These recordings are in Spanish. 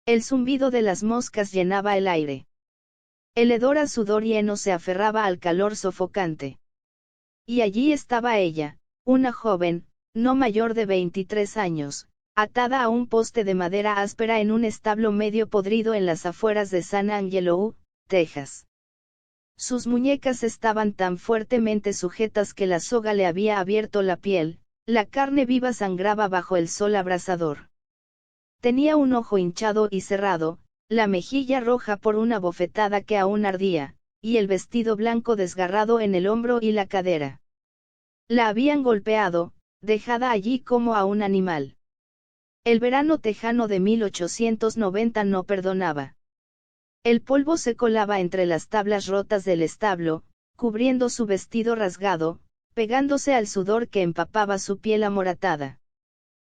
El zumbido de las moscas llenaba el aire. El hedor a sudor y heno se aferraba al calor sofocante. Y allí estaba ella, una joven, no mayor de 23 años, atada a un poste de madera áspera en un establo medio podrido en las afueras de San Angelo, Texas. Sus muñecas estaban tan fuertemente sujetas que la soga le había abierto la piel, la carne viva sangraba bajo el sol abrasador. Tenía un ojo hinchado y cerrado, la mejilla roja por una bofetada que aún ardía, y el vestido blanco desgarrado en el hombro y la cadera. La habían golpeado, dejada allí como a un animal. El verano tejano de 1890 no perdonaba. El polvo se colaba entre las tablas rotas del establo, cubriendo su vestido rasgado, pegándose al sudor que empapaba su piel amoratada.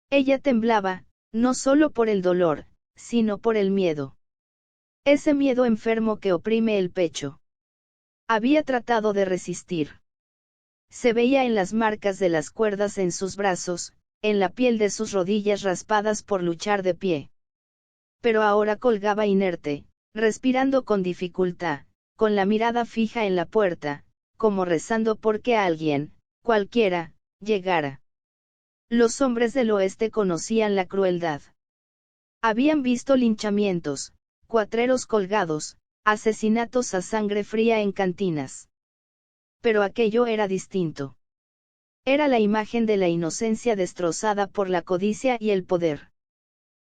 Ella temblaba, no solo por el dolor, sino por el miedo. Ese miedo enfermo que oprime el pecho. Había tratado de resistir. Se veía en las marcas de las cuerdas en sus brazos, en la piel de sus rodillas raspadas por luchar de pie. Pero ahora colgaba inerte, respirando con dificultad, con la mirada fija en la puerta, como rezando porque alguien, cualquiera, llegara. Los hombres del oeste conocían la crueldad. Habían visto linchamientos, cuatreros colgados, asesinatos a sangre fría en cantinas. Pero aquello era distinto. Era la imagen de la inocencia destrozada por la codicia y el poder.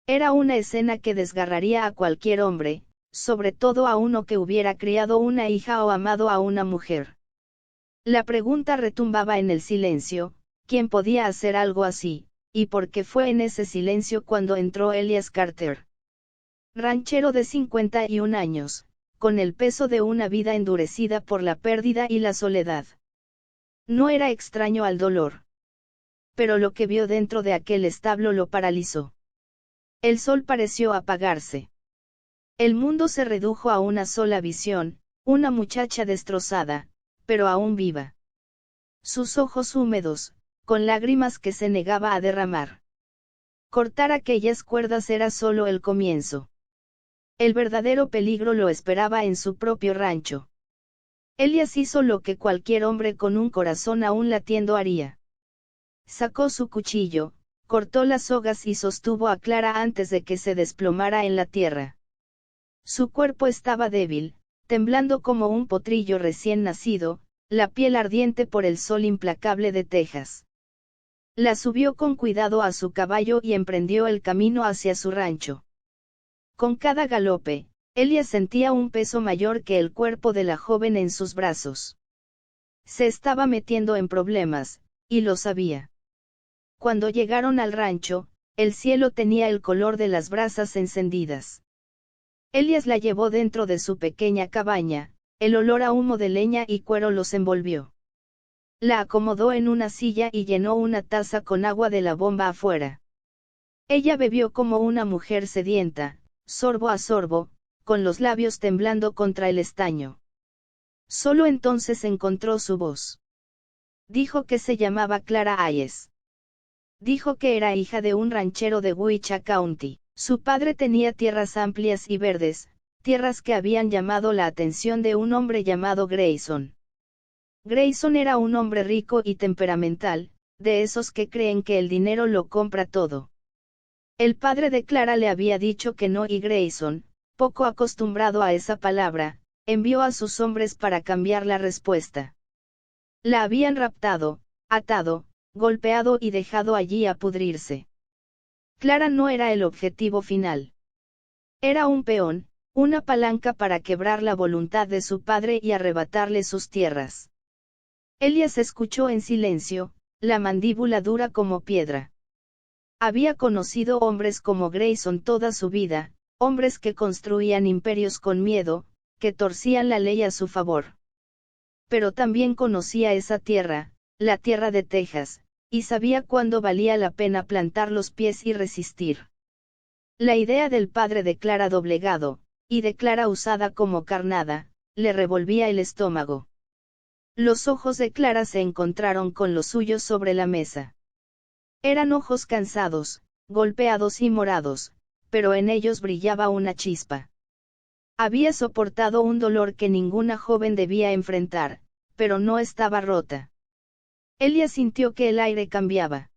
Era una escena que desgarraría a cualquier hombre, sobre todo a uno que hubiera criado una hija o amado a una mujer. La pregunta retumbaba en el silencio, ¿quién podía hacer algo así? Y por qué fue en ese silencio cuando entró Elias Carter. Ranchero de 51 años, con el peso de una vida endurecida por la pérdida y la soledad. No era extraño al dolor. Pero lo que vio dentro de aquel establo lo paralizó. El sol pareció apagarse. El mundo se redujo a una sola visión, una muchacha destrozada, pero aún viva. Sus ojos húmedos, con lágrimas que se negaba a derramar. Cortar aquellas cuerdas era solo el comienzo. El verdadero peligro lo esperaba en su propio rancho. Elias hizo lo que cualquier hombre con un corazón aún latiendo haría. Sacó su cuchillo, cortó las sogas y sostuvo a Clara antes de que se desplomara en la tierra. Su cuerpo estaba débil, temblando como un potrillo recién nacido, la piel ardiente por el sol implacable de Texas. La subió con cuidado a su caballo y emprendió el camino hacia su rancho. Con cada galope, Elias sentía un peso mayor que el cuerpo de la joven en sus brazos. Se estaba metiendo en problemas, y lo sabía. Cuando llegaron al rancho, el cielo tenía el color de las brasas encendidas. Elias la llevó dentro de su pequeña cabaña, el olor a humo de leña y cuero los envolvió. La acomodó en una silla y llenó una taza con agua de la bomba afuera. Ella bebió como una mujer sedienta, sorbo a sorbo, con los labios temblando contra el estaño. Solo entonces encontró su voz. Dijo que se llamaba Clara Hayes. Dijo que era hija de un ranchero de Wichita County. Su padre tenía tierras amplias y verdes, tierras que habían llamado la atención de un hombre llamado Grayson. Grayson era un hombre rico y temperamental, de esos que creen que el dinero lo compra todo. El padre de Clara le había dicho que no y Grayson, poco acostumbrado a esa palabra, envió a sus hombres para cambiar la respuesta. La habían raptado, atado, golpeado y dejado allí a pudrirse. Clara no era el objetivo final. Era un peón, una palanca para quebrar la voluntad de su padre y arrebatarle sus tierras. Elias escuchó en silencio, la mandíbula dura como piedra. Había conocido hombres como Grayson toda su vida, hombres que construían imperios con miedo, que torcían la ley a su favor. Pero también conocía esa tierra, la tierra de Texas, y sabía cuándo valía la pena plantar los pies y resistir. La idea del padre de Clara doblegado, y de Clara usada como carnada, le revolvía el estómago. Los ojos de Clara se encontraron con los suyos sobre la mesa. Eran ojos cansados, golpeados y morados, pero en ellos brillaba una chispa. Había soportado un dolor que ninguna joven debía enfrentar, pero no estaba rota. Elia sintió que el aire cambiaba.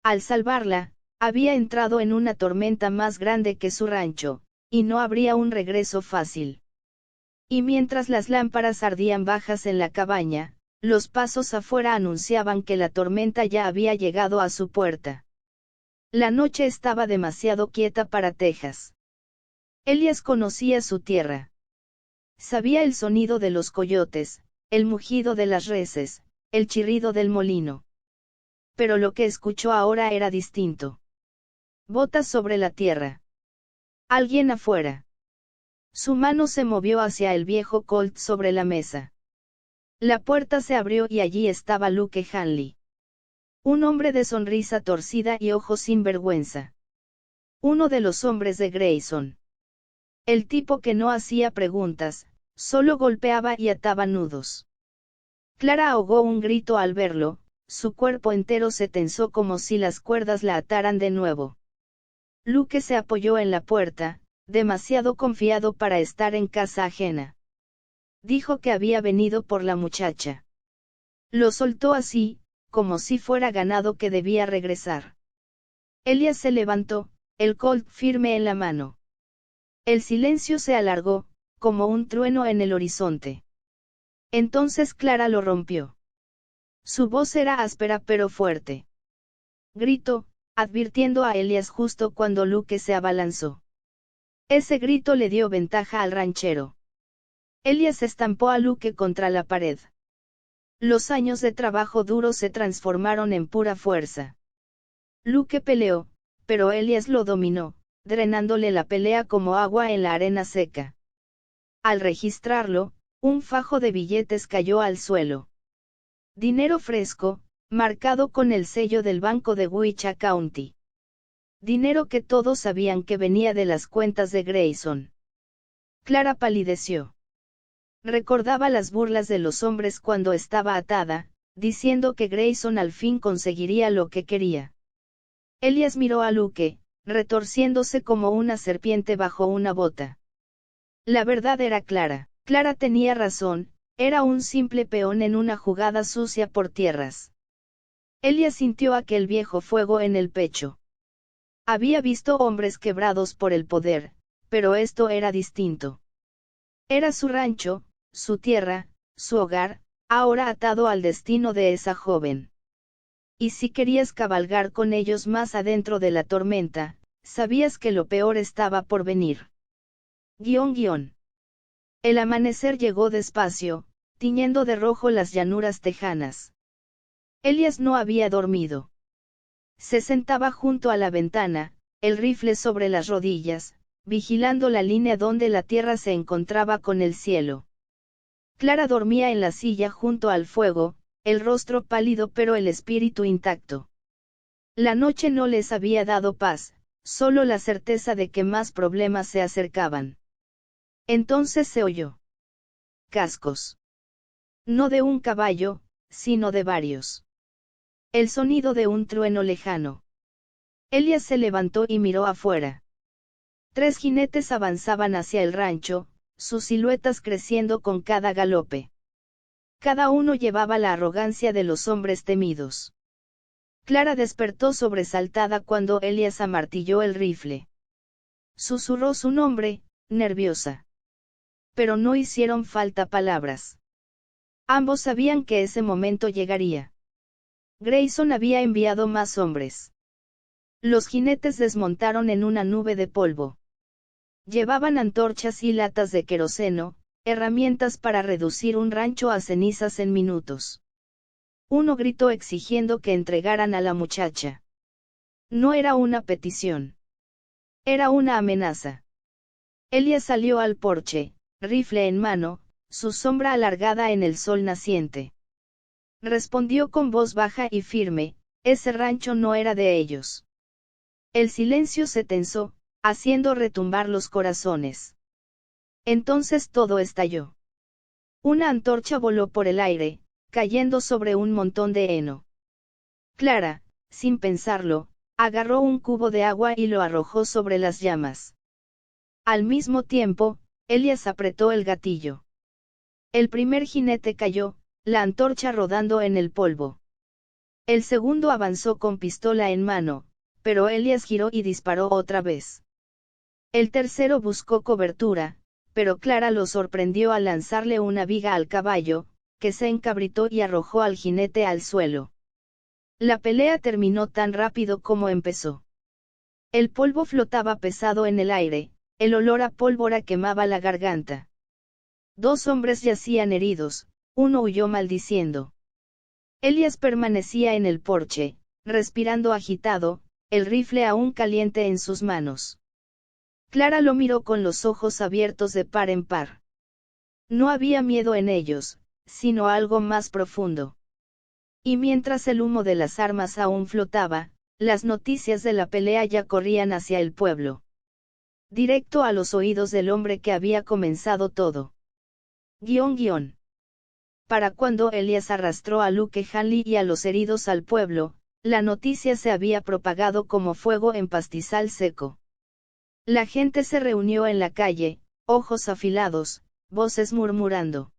Al salvarla, había entrado en una tormenta más grande que su rancho, y no habría un regreso fácil. Y mientras las lámparas ardían bajas en la cabaña, los pasos afuera anunciaban que la tormenta ya había llegado a su puerta. La noche estaba demasiado quieta para Texas. Elias conocía su tierra. Sabía el sonido de los coyotes, el mugido de las reses, el chirrido del molino. Pero lo que escuchó ahora era distinto. Botas sobre la tierra. Alguien afuera. Su mano se movió hacia el viejo Colt sobre la mesa. La puerta se abrió y allí estaba Luke Hanley. Un hombre de sonrisa torcida y ojos sin vergüenza. Uno de los hombres de Grayson. El tipo que no hacía preguntas, solo golpeaba y ataba nudos. Clara ahogó un grito al verlo, su cuerpo entero se tensó como si las cuerdas la ataran de nuevo. Luke se apoyó en la puerta, demasiado confiado para estar en casa ajena. Dijo que había venido por la muchacha. Lo soltó así, como si fuera ganado que debía regresar. Elias se levantó, el Colt firme en la mano. El silencio se alargó, como un trueno en el horizonte. Entonces Clara lo rompió. Su voz era áspera pero fuerte. Gritó, advirtiendo a Elias justo cuando Luke se abalanzó. Ese grito le dio ventaja al ranchero. Elias estampó a Luke contra la pared. Los años de trabajo duro se transformaron en pura fuerza. Luke peleó, pero Elias lo dominó, drenándole la pelea como agua en la arena seca. Al registrarlo, un fajo de billetes cayó al suelo. Dinero fresco, marcado con el sello del banco de Wichita County. Dinero que todos sabían que venía de las cuentas de Grayson. Clara palideció. Recordaba las burlas de los hombres cuando estaba atada, diciendo que Grayson al fin conseguiría lo que quería. Elias miró a Luke, retorciéndose como una serpiente bajo una bota. La verdad era clara. Clara tenía razón, era un simple peón en una jugada sucia por tierras. Elias sintió aquel viejo fuego en el pecho. Había visto hombres quebrados por el poder, pero esto era distinto. Era su rancho, su tierra, su hogar, ahora atado al destino de esa joven. Y si querías cabalgar con ellos más adentro de la tormenta, sabías que lo peor estaba por venir. El amanecer llegó despacio, tiñendo de rojo las llanuras tejanas. Elias no había dormido. Se sentaba junto a la ventana, el rifle sobre las rodillas, vigilando la línea donde la tierra se encontraba con el cielo. Clara dormía en la silla junto al fuego, el rostro pálido pero el espíritu intacto. La noche no les había dado paz, solo la certeza de que más problemas se acercaban. Entonces se oyó. Cascos. No de un caballo, sino de varios. El sonido de un trueno lejano. Elias se levantó y miró afuera. 3 jinetes avanzaban hacia el rancho, sus siluetas creciendo con cada galope. Cada uno llevaba la arrogancia de los hombres temidos. Clara despertó sobresaltada cuando Elias amartilló el rifle. Susurró su nombre, nerviosa. Pero no hicieron falta palabras. Ambos sabían que ese momento llegaría. Grayson había enviado más hombres. Los jinetes desmontaron en una nube de polvo. Llevaban antorchas y latas de queroseno, herramientas para reducir un rancho a cenizas en minutos. Uno gritó exigiendo que entregaran a la muchacha. No era una petición. Era una amenaza. Elias salió al porche, rifle en mano, su sombra alargada en el sol naciente. Respondió con voz baja y firme, ese rancho no era de ellos. El silencio se tensó, haciendo retumbar los corazones. Entonces todo estalló. Una antorcha voló por el aire, cayendo sobre un montón de heno. Clara, sin pensarlo, Agarró un cubo de agua y lo arrojó sobre las llamas. Al mismo tiempo, Elías apretó el gatillo. El primer jinete cayó, la antorcha rodando en el polvo. El segundo avanzó con pistola en mano, pero Elías giró y disparó otra vez. El tercero buscó cobertura, pero Clara lo sorprendió al lanzarle una viga al caballo, que se encabritó y arrojó al jinete al suelo. La pelea terminó tan rápido como empezó. El polvo flotaba pesado en el aire, el olor a pólvora quemaba la garganta. 2 hombres yacían heridos, uno huyó maldiciendo. Elías permanecía en el porche, respirando agitado, el rifle aún caliente en sus manos. Clara lo miró con los ojos abiertos de par en par. No había miedo en ellos, sino algo más profundo. Y mientras el humo de las armas aún flotaba, las noticias de la pelea ya corrían hacia el pueblo. Directo a los oídos del hombre que había comenzado todo. Para cuando Elías arrastró a Luke Hanley y a los heridos al pueblo, la noticia se había propagado como fuego en pastizal seco. La gente se reunió en la calle, ojos afilados, voces murmurando.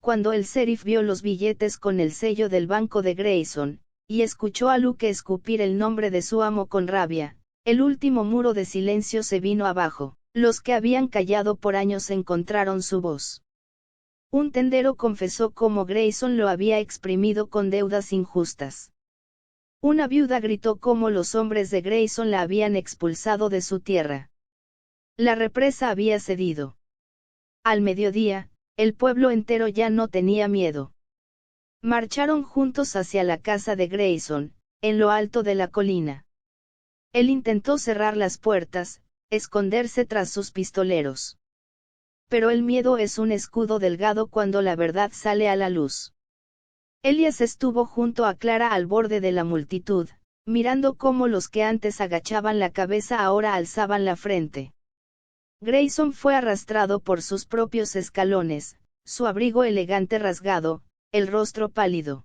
Cuando el sheriff vio los billetes con el sello del banco de Grayson, y escuchó a Luke escupir el nombre de su amo con rabia, el último muro de silencio se vino abajo. Los que habían callado por años encontraron su voz. Un tendero confesó cómo Grayson lo había exprimido con deudas injustas. Una viuda gritó cómo los hombres de Grayson la habían expulsado de su tierra. La represa había cedido. Al mediodía, el pueblo entero ya no tenía miedo. Marcharon juntos hacia la casa de Grayson, en lo alto de la colina. Él intentó cerrar las puertas, esconderse tras sus pistoleros. Pero el miedo es un escudo delgado cuando la verdad sale a la luz. Elías estuvo junto a Clara al borde de la multitud, mirando cómo los que antes agachaban la cabeza ahora alzaban la frente. Grayson fue arrastrado por sus propios escalones, su abrigo elegante rasgado, el rostro pálido.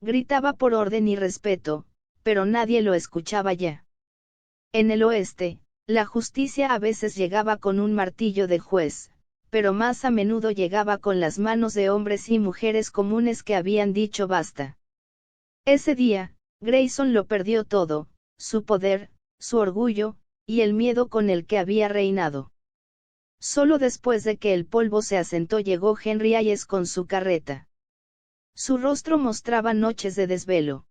Gritaba por orden y respeto, pero nadie lo escuchaba ya. En el oeste, la justicia a veces llegaba con un martillo de juez, pero más a menudo llegaba con las manos de hombres y mujeres comunes que habían dicho basta. Ese día, Grayson lo perdió todo, su poder, su orgullo, y el miedo con el que había reinado. Solo después de que el polvo se asentó llegó Henry Hayes con su carreta. Su rostro mostraba noches de desvelo.